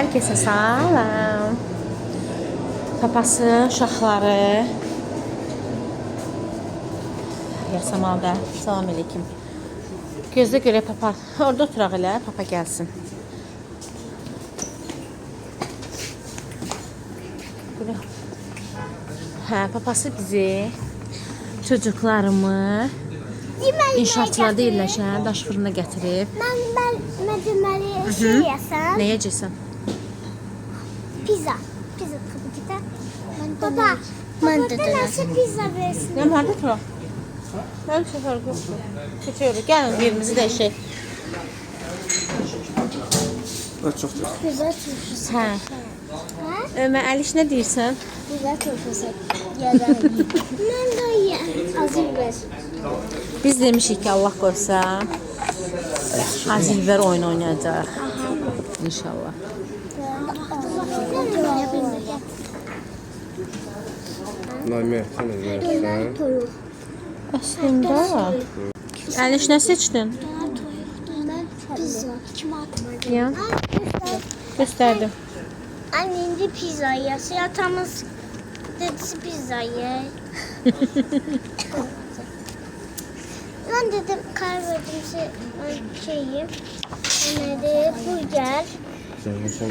Herkese salam. Papası, uşaqları. Yasamalda. Salam aleyküm. Gözdə görə papa. Orada oturaq elə, papa gəlsin. Hə, papası bizi, çocuklarımı inşaatçılarda yerləşən daş fırına gətirib. Mən deməli şey yesəm. Nə yeyəcəksən? Pizza. Pizza tabii ki de. Baba. Baba da nasıl pizza versin? Nə harda turaq? Mənim üçün fərq yoxdur. Keçiyoruz. Gəlin yerimizi dəyişək. Pizza turşusu. Hə. Ömər Əliş nə deyirsən? Pizza turşusu. Yalan. Mən də azilver. Biz demişik ki Allah qoysa Azilver oyun oynayacaq. İnşallah. Naime, sen de verirsen. Toyuq. Əslində Əliş nə seçdin? Pizza. Kim atmadı? Ya. Göstərdim. Anne indi pizza yese yatamız dedisi pizza ye. Ben dedim karar verdim şeyi. Neydi? Burger. Sen şey.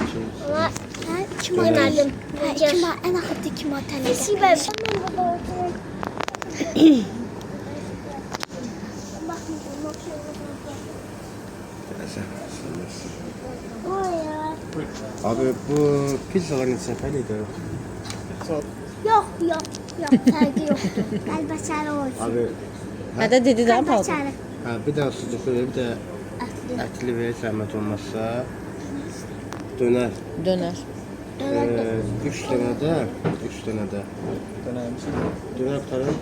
Ama ben kim atalım? Burger. En akıttı kim atalım? Nesi ben? Tamam burada oturayım. Abi bu pizzaların içine kalıydı. Yok. Ferdi yoktu. Gel başarı olsun. Abi Hədə dedi də paldır. Başarı. ha, bir de sucuklu bir de etli ve zahmet olmazsa döner. Dönər. 3 tane de. Döner tarım.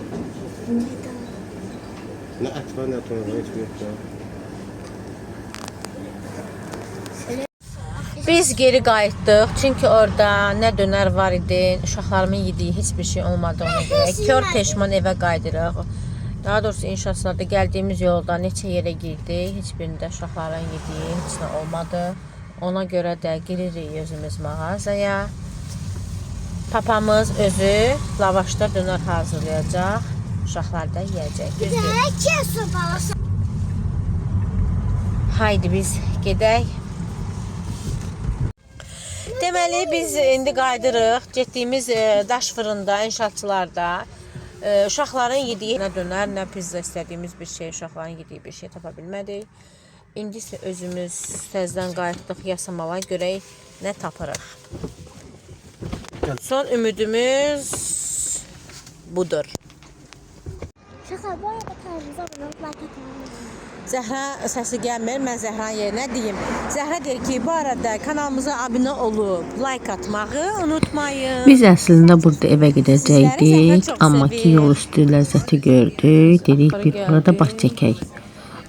Ne et var ne tavuk var hiçbir yok da. Biz geri qayıtdıq. Çünki orada nə dönər var idi, uşaqlarımın yediyi heç bir şey olmadığına görə kör peşman evə qayıdırıq. Daha doğrusu inşaatlarda gəldiyimiz yolda neçə yerə girdik, heç birində uşaqların yediyi heç nə olmadı. Ona görə də giririk özümüz mağazaya. Papamız özü lavaşda dönər hazırlayacaq. Uşaqlar da yeyəcək. Kesu balası. Haydi biz gedək. Deməli biz indi qayıdırıq. Getdiyimiz daş fırında, inşaatçılarda uşaqların yediyi nə dönər, nə pizza istədiyimiz bir şey, uşaqların yediyi bir şey tapa bilmədik. İndi isə özümüz təzədən qayıtdıq Yasamala, görək nə tapırıq. Son ümidimiz budur. Şaka bu arada kanalımıza abone olmayı unutmayın. Zəhra səsi gəlmir. Mən Zəhra yerinə deyim. Zəhra deyir ki, bu arada kanalımıza abunə olub, like atmağı unutmayın. Biz əslində burada evə gedəcəkdik, amma ki yol üstü ləzzəti gördük. Dedik bir burada baş çəkək.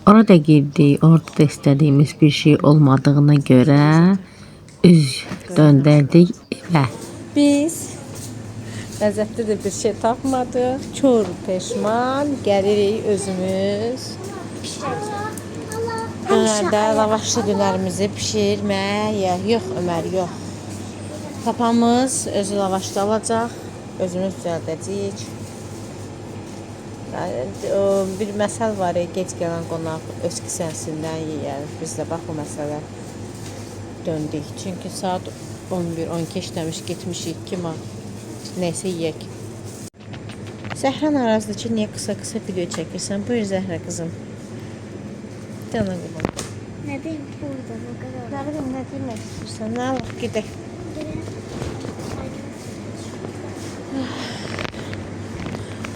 Orada girdik, orada da istədiyimiz bir şey olmadığına görə üz döndərdik evə. Biz ləzzətli də bir şey tapmadıq. Kör peşman gəlirik özümüz. Dönərdə lavaşlı dönərimizi pişirməyə. Yox Ömər, yox. Papamız özü lavaşda alacaq. Özümüz düzəldəcəyik. Bir məsəl var, gec gələn qonaq öz kisəsindən yeyər. Biz də bax bu məsələ döndük. Çünki saat 11-12 işləmiş, getmişik ki, neysə yeyək. Zəhra narazıdır ki, niyə qısa video çəkirsən? Buyur Zəhra qızım. Cana qulum. Ne diyeyim burada bu kadar. Nə bilim, nə demək istəyirsən? Nə alaq, gedək.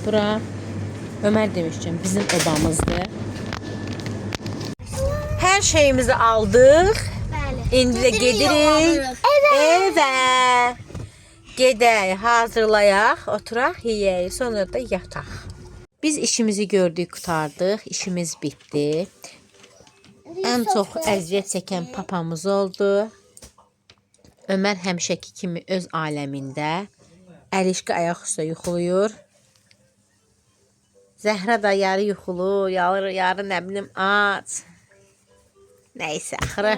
Bura Ömər demişkən bizim obamızdır. Hər şeyimizi aldıq. İndi də gedirik evə. Gedək, hazırlayaq, oturaq, yeyək, sonra da yataq. Biz işimizi gördük, qurtardıq, işimiz bitdi. Ən çox əziyyət çəkən papamız oldu. Ömər həmişəki kimi öz aləmində. Əlişqi ayaq üstə yuxuluyur. Zəhra da yarı yuxulu, yarı nə bilim ac. Nəysə, axırı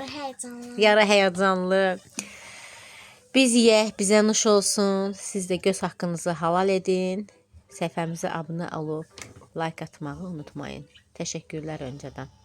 yarı həyəcanlı. Biz yeyək, bizə nuş olsun. Siz də göz haqqınızı halal edin. Səhifəmizə abunə olub like atmağı unutmayın. Təşəkkürlər öncədən.